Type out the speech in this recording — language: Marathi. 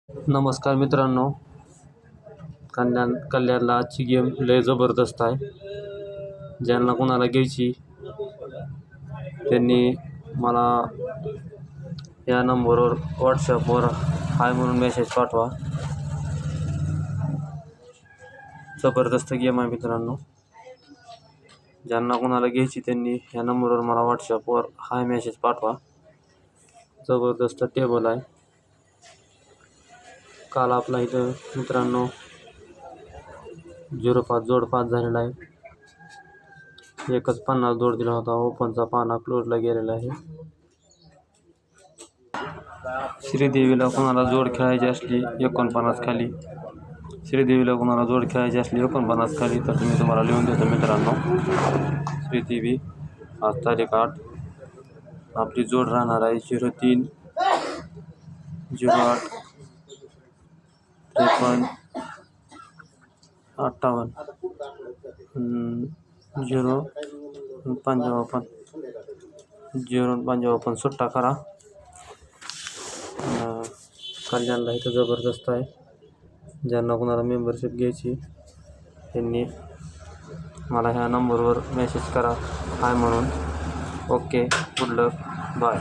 नमस्कार मित्रांनो, कल्याणला आजची गेम लय जबरदस्त आहे. ज्यांना कोणाला घ्यायची त्यांनी मला या नंबरवर व्हॉट्सॲपवर हाय म्हणून मेसेज पाठवा. जबरदस्त गेम आहे मित्रांनो. ज्यांना कोणाला घ्यायची त्यांनी या नंबरवर मला व्हॉट्सॲपवर हाय मेसेज पाठवा. जबरदस्त टेबल आहे. काल आपला इथं मित्रांनो 0-5 जोड 5 झालेला आहे. एकच 50 जोड दिला होता. ओपनचा पाना क्लोजला गेलेला आहे. श्रीदेवीला कोणाला जोड खेळायची असली 49 खाली, श्रीदेवीला कोणाला जोड खेळायची असली 49 खाली तर मी तुम्हाला लिहून देतो मित्रांनो. श्रीदेवी आज तारीख 8. आपली जोड राहणार आहे 03 08 53 58 055 सुट्टा करा. कल्याणला इथं जबरदस्त आहे. ज्यांना कोणाला मेंबरशिप घ्यायची त्यांनी मला ह्या नंबरवर मेसेज करा हाय म्हणून. ओके, गुड लक, बाय.